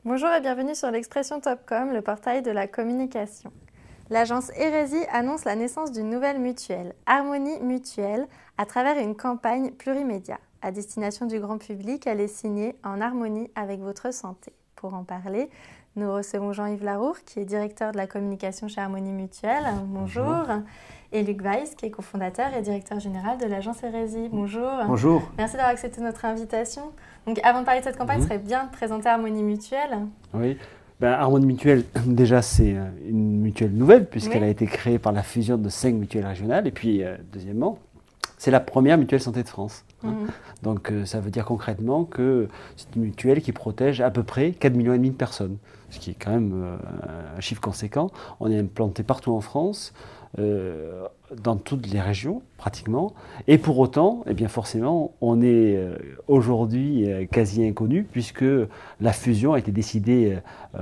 Bonjour et bienvenue sur l'Expression Topcom, le portail de la communication. L'agence Hérésie annonce la naissance d'une nouvelle mutuelle, Harmonie Mutuelle, à travers une campagne plurimédia. À destination du grand public, elle est signée En harmonie avec votre santé. Pour en parler, nous recevons Jean-Yves Laroure, qui est directeur de la communication chez Harmonie Mutuelle. Bonjour. Et Luc Weiss, qui est cofondateur et directeur général de l'agence Hérésie. Bonjour. Bonjour. Merci d'avoir accepté notre invitation. Donc, avant de parler de cette campagne, ce serait bien de présenter Harmonie Mutuelle. Oui. Harmonie Mutuelle, déjà, c'est une mutuelle nouvelle, puisqu'elle a été créée par la fusion de 5 mutuelles régionales. Et puis, deuxièmement, c'est la première mutuelle santé de France. Donc, ça veut dire concrètement que c'est une mutuelle qui protège à peu près 4,5 millions de personnes, ce qui est quand même un chiffre conséquent. On est implanté partout en France, dans toutes les régions pratiquement, et pour autant, eh bien forcément, on est aujourd'hui quasi inconnu, puisque la fusion a été décidée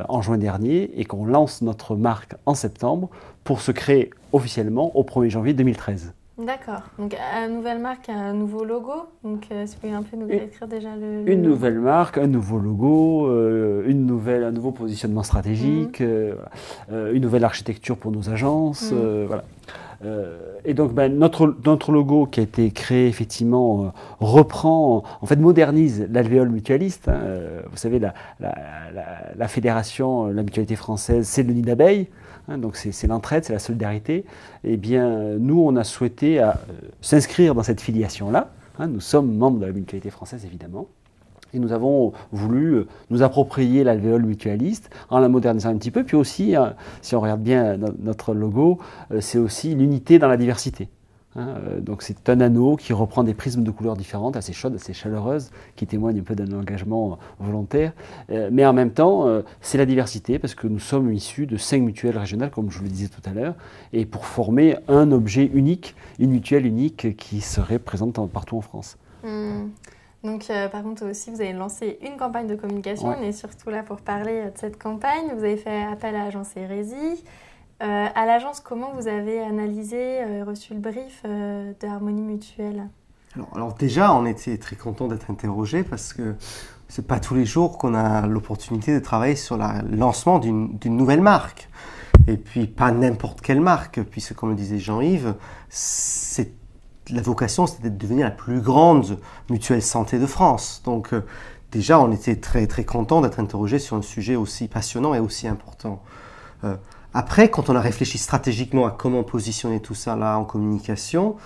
en juin dernier et qu'on lance notre marque en septembre pour se créer officiellement au 1er janvier 2013. D'accord. Donc, une nouvelle marque, un nouveau logo. Donc, si vous pouvez un peu nous décrire déjà Une nouvelle marque, un nouveau logo, un nouveau positionnement stratégique, une nouvelle architecture pour nos agences. Voilà. Et donc, notre logo qui a été créé, effectivement, reprend, en fait, modernise l'alvéole mutualiste. Vous savez, la fédération, la mutualité française, c'est le nid d'abeilles. Donc c'est l'entraide, c'est la solidarité. Eh bien, nous, on a souhaité s'inscrire dans cette filiation-là. Nous sommes membres de la mutualité française, évidemment. Et nous avons voulu nous approprier l'alvéole mutualiste en la modernisant un petit peu. Puis aussi, si on regarde bien notre logo, c'est aussi l'unité dans la diversité. Donc c'est un anneau qui reprend des prismes de couleurs différentes, assez chaudes, assez chaleureuses, qui témoignent un peu d'un engagement volontaire. Mais en même temps, c'est la diversité, parce que nous sommes issus de 5 mutuelles régionales, comme je vous le disais tout à l'heure, et pour former un objet unique, une mutuelle unique qui serait présente partout en France. Donc, par contre, aussi, vous avez lancé une campagne de communication. On est surtout là pour parler de cette campagne. Vous avez fait appel à l'agence Hérésie. À l'agence, comment vous avez analysé, reçu le brief de Harmonie Mutuelle ? Alors déjà, on était très content d'être interrogés parce que c'est pas tous les jours qu'on a l'opportunité de travailler sur le lancement d'une nouvelle marque. Et puis pas n'importe quelle marque, puisque comme le disait Jean-Yves, la vocation c'était de devenir la plus grande mutuelle santé de France. Donc déjà, on était très très content d'être interrogés sur un sujet aussi passionnant et aussi important. Après, quand on a réfléchi stratégiquement à comment positionner tout ça là en communication,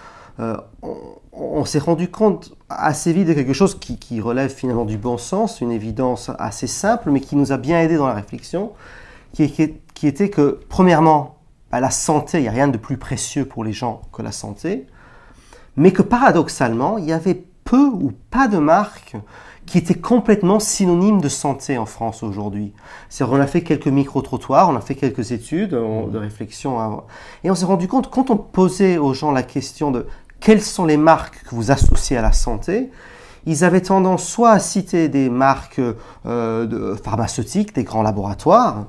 on s'est rendu compte assez vite de quelque chose qui relève finalement du bon sens, une évidence assez simple, mais qui nous a bien aidé dans la réflexion, qui était que, premièrement, la santé, il n'y a rien de plus précieux pour les gens que la santé, mais que paradoxalement, il y avait peu ou pas de marques qui était complètement synonyme de santé en France aujourd'hui. C'est-à-dire, on a fait quelques micro-trottoirs, on a fait quelques études de réflexion, et on s'est rendu compte, quand on posait aux gens la question de quelles sont les marques que vous associez à la santé, ils avaient tendance soit à citer des marques pharmaceutiques, des grands laboratoires,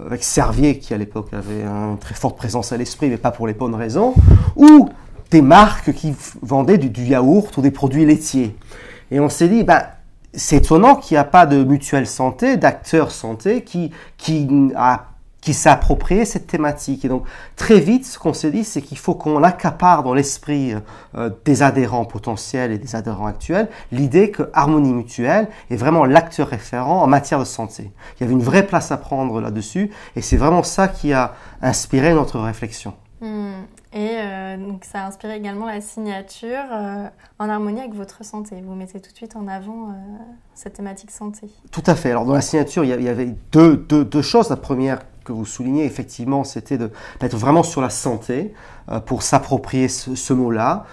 avec Servier qui à l'époque avait une très forte présence à l'esprit, mais pas pour les bonnes raisons, ou des marques qui vendaient du yaourt ou des produits laitiers. Et on s'est dit, c'est étonnant qu'il n'y a pas de mutuelle santé, d'acteurs santé qui s'est approprié cette thématique. Et donc, très vite, ce qu'on s'est dit, c'est qu'il faut qu'on accapare dans l'esprit des adhérents potentiels et des adhérents actuels l'idée que Harmonie Mutuelle est vraiment l'acteur référent en matière de santé. Il y avait une vraie place à prendre là-dessus et c'est vraiment ça qui a inspiré notre réflexion. Et donc ça a inspiré également la signature En harmonie avec votre santé. Vous mettez tout de suite en avant cette thématique santé. Tout à fait. Alors dans la signature, il y avait deux choses. La première que vous soulignez, effectivement, c'était d'être vraiment sur la santé pour s'approprier ce mot-là.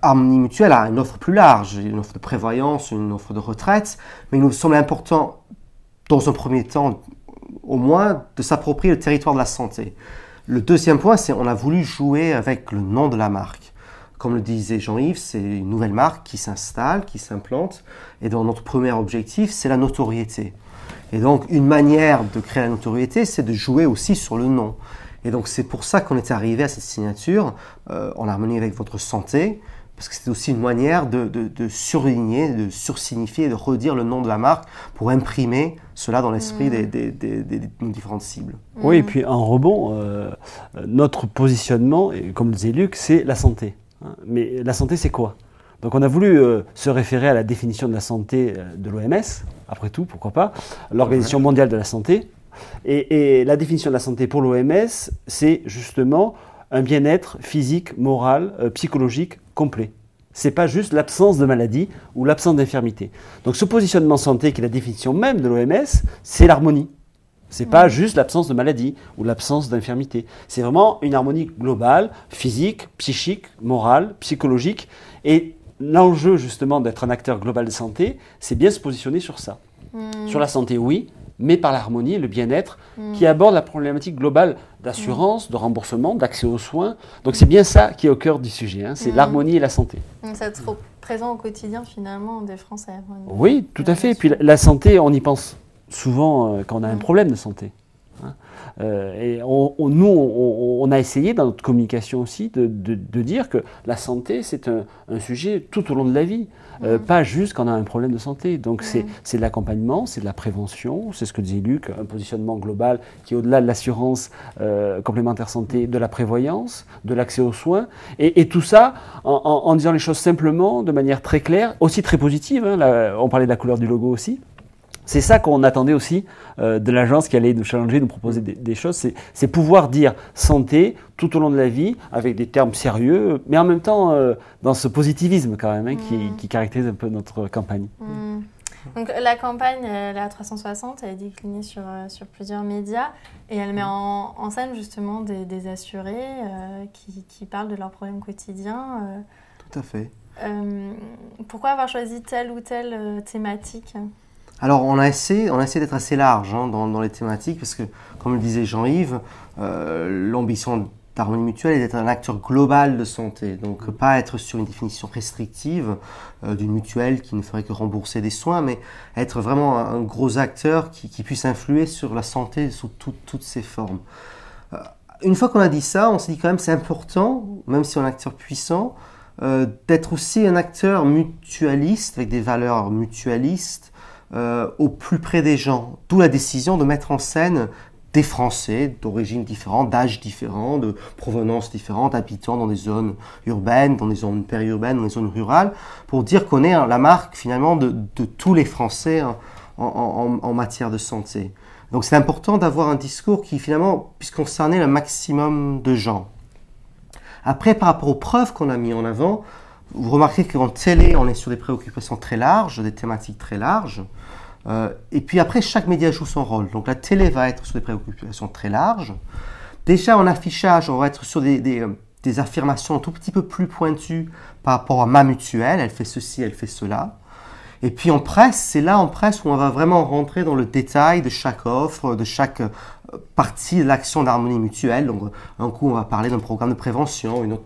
Harmonie Mutuelle a une offre plus large, une offre de prévoyance, une offre de retraite, mais il nous semble important, dans un premier temps, au moins, de s'approprier le territoire de la santé. Le deuxième point, c'est qu'on a voulu jouer avec le nom de la marque. Comme le disait Jean-Yves, c'est une nouvelle marque qui s'installe, qui s'implante. Et donc notre premier objectif, c'est la notoriété. Et donc une manière de créer la notoriété, c'est de jouer aussi sur le nom. Et donc c'est pour ça qu'on est arrivé à cette signature, en harmonie avec votre santé, parce que c'était aussi une manière de surligner, de sursignifier, de redire le nom de la marque pour imprimer cela dans l'esprit de nos différentes cibles. Oui, et puis en rebond, notre positionnement, et comme le disait Luc, c'est la santé. Hein. Mais la santé, c'est quoi? Donc on a voulu se référer à la définition de la santé de l'OMS, après tout, pourquoi pas, l'Organisation mondiale de la santé. Et la définition de la santé pour l'OMS, c'est justement un bien-être physique, moral, psychologique complet. Ce n'est pas juste l'absence de maladie ou l'absence d'infirmité. Donc ce positionnement santé, qui est la définition même de l'OMS, c'est l'harmonie. Ce n'est pas juste l'absence de maladie ou l'absence d'infirmité. C'est vraiment une harmonie globale, physique, psychique, morale, psychologique. Et l'enjeu justement d'être un acteur global de santé, c'est bien se positionner sur ça. Sur la santé, oui, mais par l'harmonie et le bien-être qui aborde la problématique globale d'assurance, de remboursement, d'accès aux soins. Donc c'est bien ça qui est au cœur du sujet, hein, c'est l'harmonie et la santé. C'est trop présent au quotidien finalement des Français. Oui, tout à fait. Et puis la santé, on y pense souvent quand on a un problème de santé. Hein. Et nous, on a essayé dans notre communication aussi de dire que la santé, c'est un sujet tout au long de la vie, pas juste quand on a un problème de santé. Donc c'est de l'accompagnement, c'est de la prévention, c'est ce que disait Luc, un positionnement global qui est au-delà de l'assurance complémentaire santé, de la prévoyance, de l'accès aux soins, et tout ça en disant les choses simplement, de manière très claire, aussi très positive. Hein, là, on parlait de la couleur du logo aussi. C'est ça qu'on attendait aussi de l'agence qui allait nous challenger, nous proposer des choses. C'est pouvoir dire santé tout au long de la vie avec des termes sérieux, mais en même temps dans ce positivisme quand même qui caractérise un peu notre campagne. Donc la campagne, la 360, elle est déclinée sur plusieurs médias et elle met en scène justement des assurés qui parlent de leurs problèmes quotidiens. Tout à fait. Pourquoi avoir choisi telle ou telle thématique ? Alors, on a essayé d'être assez large dans les thématiques, parce que, comme le disait Jean-Yves, l'ambition d'Harmonie Mutuelle est d'être un acteur global de santé. Donc, pas être sur une définition restrictive d'une mutuelle qui ne ferait que rembourser des soins, mais être vraiment un gros acteur qui puisse influer sur la santé sous toutes ses formes. Une fois qu'on a dit ça, on s'est dit quand même c'est important, même si on est un acteur puissant, d'être aussi un acteur mutualiste, avec des valeurs mutualistes, au plus près des gens. D'où la décision de mettre en scène des Français d'origines différentes, d'âges différents, de provenances différentes, habitant dans des zones urbaines, dans des zones périurbaines, dans des zones rurales, pour dire qu'on est la marque finalement de tous les Français en matière de santé. Donc c'est important d'avoir un discours qui finalement puisse concerner le maximum de gens. Après, par rapport aux preuves qu'on a mis en avant, vous remarquez qu'en télé, on est sur des préoccupations très larges, des thématiques très larges. Et puis après, chaque média joue son rôle. Donc la télé va être sur des préoccupations très larges. Déjà en affichage, on va être sur des affirmations un tout petit peu plus pointues par rapport à ma mutuelle. Elle fait ceci, elle fait cela. Et puis en presse, c'est là en presse où on va vraiment rentrer dans le détail de chaque offre, de chaque partie de l'action d'Harmonie Mutuelle. Donc un coup, on va parler d'un programme de prévention, une autre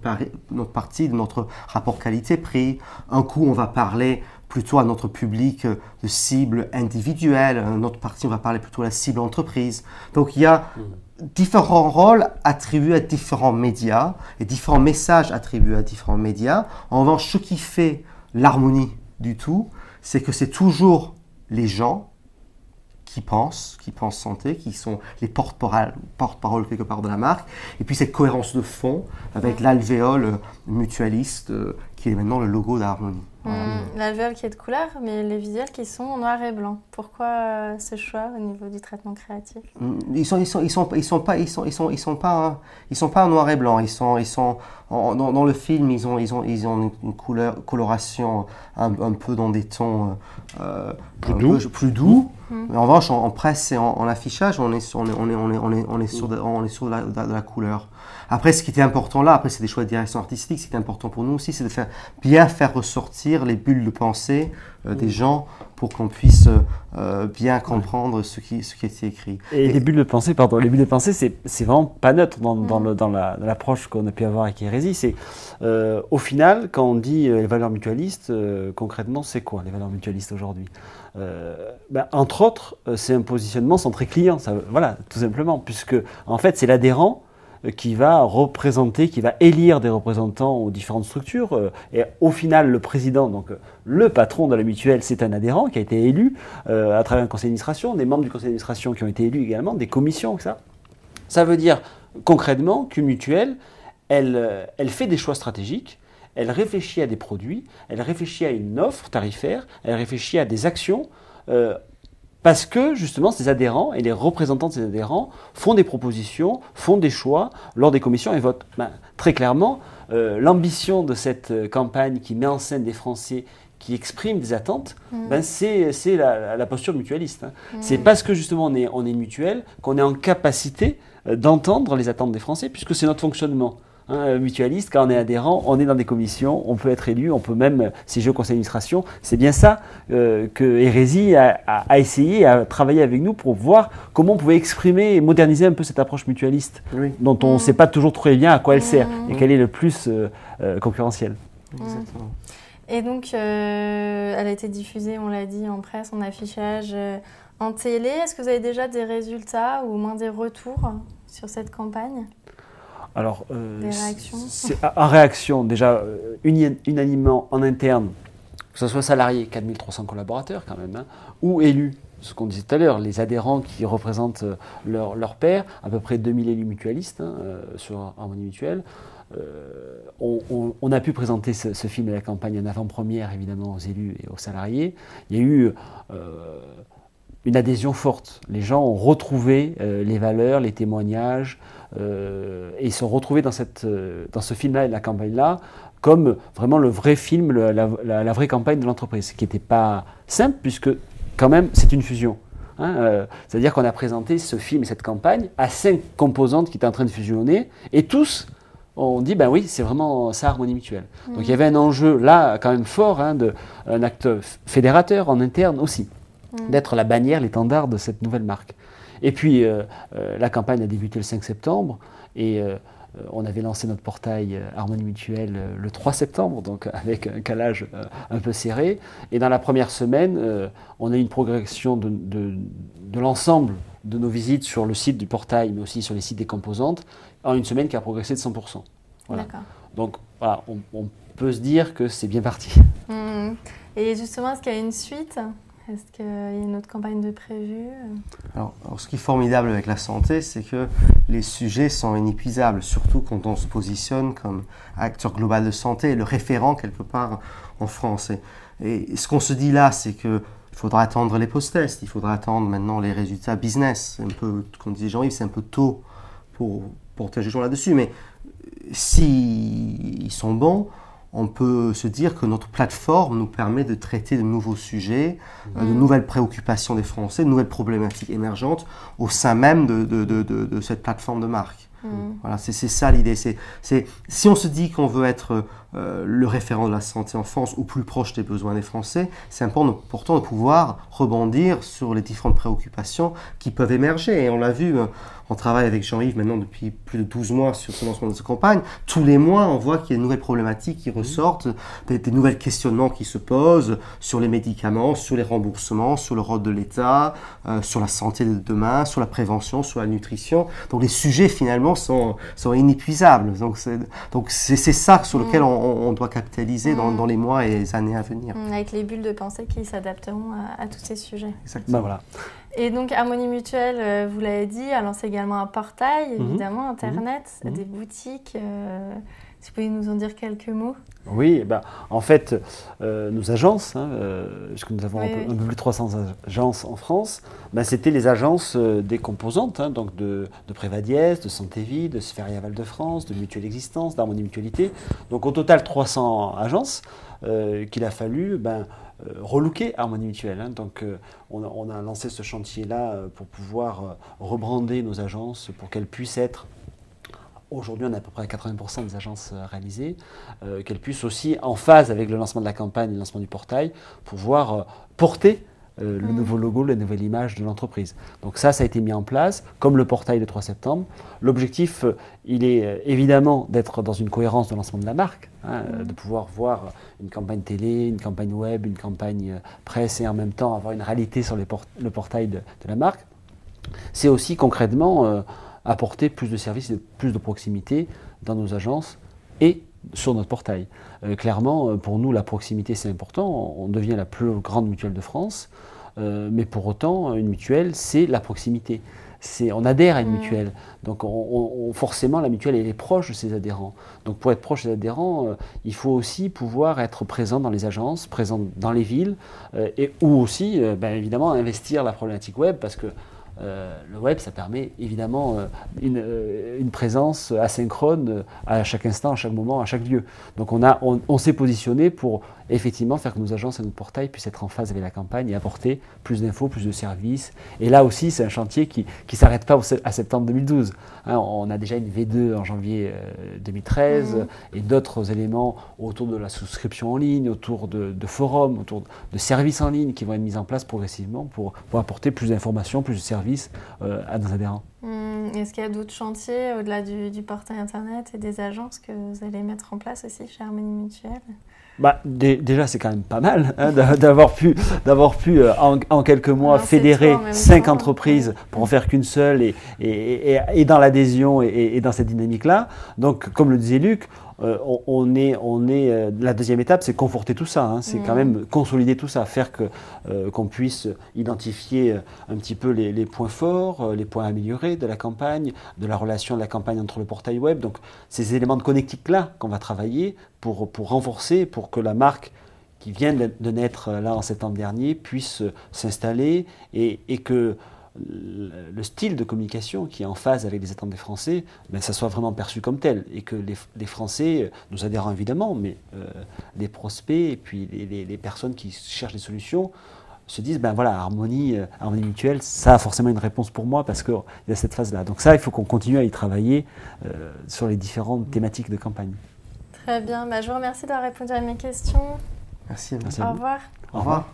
partie de notre rapport qualité-prix. Un coup, on va parler plutôt à notre public de cible individuelle. Une autre partie, on va parler plutôt à la cible entreprise. Donc il y a différents rôles attribués à différents médias et différents messages attribués à différents médias. En revanche, ce qui fait l'harmonie du tout, c'est que c'est toujours les gens qui pensent santé, qui sont les porte-parole quelque part de la marque, et puis cette cohérence de fond avec l'alvéole mutualiste qui est maintenant le logo d'Harmonie. L'alvéole qui est de couleur, mais les visuels qui sont en noir et blanc. Pourquoi ce choix au niveau du traitement créatif ? Ils sont pas en noir et blanc. Dans le film, ils ont une coloration un peu dans des tons plus doux. Mais en revanche, en presse et en affichage, on est sur de la couleur. Après, ce qui était important là, c'est des choix de direction artistique. Ce qui est important pour nous aussi, c'est de bien faire ressortir les bulles de pensée des gens pour qu'on puisse bien comprendre ce qui est écrit. Et les bulles de pensée, c'est vraiment pas neutre dans l'approche qu'on a pu avoir avec Hérésie. C'est au final, quand on dit les valeurs mutualistes, concrètement, c'est quoi les valeurs mutualistes aujourd'hui ? Entre autres, c'est un positionnement centré client, voilà, tout simplement, puisque en fait, c'est l'adhérent qui va représenter, qui va élire des représentants aux différentes structures. Et au final, le président, donc le patron de la mutuelle, c'est un adhérent qui a été élu à travers un conseil d'administration, des membres du conseil d'administration qui ont été élus également, des commissions, ça. Ça veut dire concrètement qu'une mutuelle, elle fait des choix stratégiques, elle réfléchit à des produits, elle réfléchit à une offre tarifaire, elle réfléchit à des actions, parce que justement ces adhérents et les représentants de ces adhérents font des propositions, font des choix lors des commissions et votent. Très clairement, l'ambition de cette campagne qui met en scène des Français qui expriment des attentes, c'est la posture mutualiste. C'est parce que justement on est une mutuelle qu'on est en capacité d'entendre les attentes des Français, puisque c'est notre fonctionnement. Mutualiste, quand on est adhérent, on est dans des commissions, on peut être élu, on peut même siéger au conseil d'administration. C'est bien ça que Hérésie a essayé, à travailler avec nous pour voir comment on pouvait exprimer et moderniser un peu cette approche mutualiste, dont on ne sait pas toujours très bien à quoi elle sert et quelle est le plus concurrentielle. Exactement. Et donc, elle a été diffusée, on l'a dit, en presse, en affichage, en télé. Est-ce que vous avez déjà des résultats ou au moins des retours sur cette campagne ? Alors, des réactions. En réaction, déjà, unanimement en interne, que ce soit salariés, 4300 collaborateurs quand même, ou élus, ce qu'on disait tout à l'heure, les adhérents qui représentent leur pairs, à peu près 2000 élus mutualistes sur Harmonie Mutuelle. On a pu présenter ce film et la campagne en avant-première, évidemment, aux élus et aux salariés. Il y a eu une adhésion forte. Les gens ont retrouvé les valeurs, les témoignages, et ils sont retrouvés dans ce film-là et la campagne-là comme vraiment le vrai film, la vraie campagne de l'entreprise, qui n'était pas simple, puisque quand même c'est une fusion. C'est-à-dire qu'on a présenté ce film et cette campagne à 5 composantes qui étaient en train de fusionner, et tous on dit, ben oui, c'est vraiment ça, Harmonie Mutuelle. Donc il y avait un enjeu là quand même fort, un acte fédérateur en interne aussi, d'être la bannière, l'étendard de cette nouvelle marque. Et puis la campagne a débuté le 5 septembre et on avait lancé notre portail Harmonie Mutuelle le 3 septembre, donc avec un calage un peu serré. Et dans la première semaine, on a eu une progression de l'ensemble de nos visites sur le site du portail, mais aussi sur les sites des composantes, en une semaine qui a progressé de 100%. Voilà. D'accord. Donc voilà, on peut se dire que c'est bien parti. Et justement, est-ce qu'il y a une suite ? Est-ce qu'il y a une autre campagne de prévue ? Alors, ce qui est formidable avec la santé, c'est que les sujets sont inépuisables, surtout quand on se positionne comme acteur global de santé, le référent quelque part en France. Et ce qu'on se dit là, c'est qu'il faudra attendre les post-tests, il faudra attendre maintenant les résultats business. C'est un peu, comme disait Jean-Yves, c'est un peu tôt pour porter un jugement là-dessus, mais s'ils sont bons, on peut se dire que notre plateforme nous permet de traiter de nouveaux sujets, de nouvelles préoccupations des Français, de nouvelles problématiques émergentes au sein même de cette plateforme de marque. Voilà, c'est ça l'idée. Si on se dit qu'on veut être le référent de la santé en France ou plus proche des besoins des Français, c'est important de pouvoir rebondir sur les différentes préoccupations qui peuvent émerger. Et on l'a vu, on travaille avec Jean-Yves maintenant depuis plus de 12 mois sur ce lancement de cette campagne. Tous les mois, on voit qu'il y a de nouvelles problématiques qui ressortent, des nouvelles questionnements qui se posent sur les médicaments, sur les remboursements, sur le rôle de l'État, sur la santé de demain, sur la prévention, sur la nutrition. Donc les sujets finalement sont inépuisables. Donc c'est ça sur lequel on doit capitaliser dans les mois et les années à venir. Avec les bulles de pensée qui s'adapteront à tous ces sujets. Exactement. Ben voilà. Et donc Harmonie Mutuelle, vous l'avez dit, a lancé également un portail, évidemment, Internet, des boutiques. Si vous pouvez nous en dire quelques mots. Oui, en fait, nos agences, puisque nous avons un peu plus de 300 agences en France, c'était les agences des composantes, donc de Prévadiès, de Santé Vie, de Sphèria Val-de-France, de Mutuelle Existence, d'Harmonie Mutualité. Donc au total 300 agences qu'il a fallu relooker Harmonie Mutuelle. Donc on a lancé ce chantier-là pour pouvoir rebrander nos agences pour qu'elles puissent être... Aujourd'hui, on a à peu près 80% des agences réalisées, qu'elles puissent aussi, en phase avec le lancement de la campagne et le lancement du portail, pouvoir porter le nouveau logo, la nouvelle image de l'entreprise. Donc ça a été mis en place, comme le portail le 3 septembre. L'objectif, il est évidemment d'être dans une cohérence de lancement de la marque, de pouvoir voir une campagne télé, une campagne web, une campagne presse et en même temps avoir une réalité sur le portail de la marque. C'est aussi concrètement... apporter plus de services et plus de proximité dans nos agences et sur notre portail. Clairement, pour nous, la proximité, c'est important. On devient la plus grande mutuelle de France. Mais pour autant, une mutuelle, c'est la proximité. On adhère à une mutuelle. Donc forcément, la mutuelle, elle est proche de ses adhérents. Donc pour être proche des adhérents, il faut aussi pouvoir être présent dans les agences, présent dans les villes, ou aussi, évidemment, investir la problématique web, parce que le web, ça permet évidemment une présence asynchrone à chaque instant, à chaque moment, à chaque lieu. Donc on s'est positionné pour effectivement faire que nos agences et notre portail puissent être en phase avec la campagne et apporter plus d'infos, plus de services. Et là aussi, c'est un chantier qui ne s'arrête pas à septembre 2012. Hein, on a déjà une V2 en janvier 2013 et d'autres éléments autour de la souscription en ligne, autour de forums, autour de services en ligne qui vont être mis en place progressivement pour apporter plus d'informations, plus de services à nos adhérents. Est-ce qu'il y a d'autres chantiers au-delà du portail internet et des agences que vous allez mettre en place aussi chez Harmonie Mutuelle ? Déjà, c'est quand même pas mal d'avoir pu en quelques mois fédérer 5 entreprises pour en faire qu'une seule et dans l'adhésion et dans cette dynamique-là. Donc, comme le disait Luc, la deuxième étape, c'est conforter tout ça. Hein. C'est quand même consolider tout ça, faire qu'on puisse identifier un petit peu les points forts, les points améliorés de la campagne, de la relation de la campagne entre le portail web. Donc, ces éléments de connectique-là qu'on va travailler pour renforcer, pour que la marque qui vient de naître là en septembre dernier puisse s'installer et que le style de communication qui est en phase avec les attentes des Français, ça soit vraiment perçu comme tel et que les Français, nos adhérents évidemment, mais les prospects et puis les personnes qui cherchent des solutions se disent, Harmonie Mutuelle, ça a forcément une réponse pour moi parce qu'il y a cette phase-là. Donc ça, il faut qu'on continue à y travailler sur les différentes thématiques de campagne. Très bien, je vous remercie d'avoir répondu à mes questions. Merci. Au revoir. Au revoir.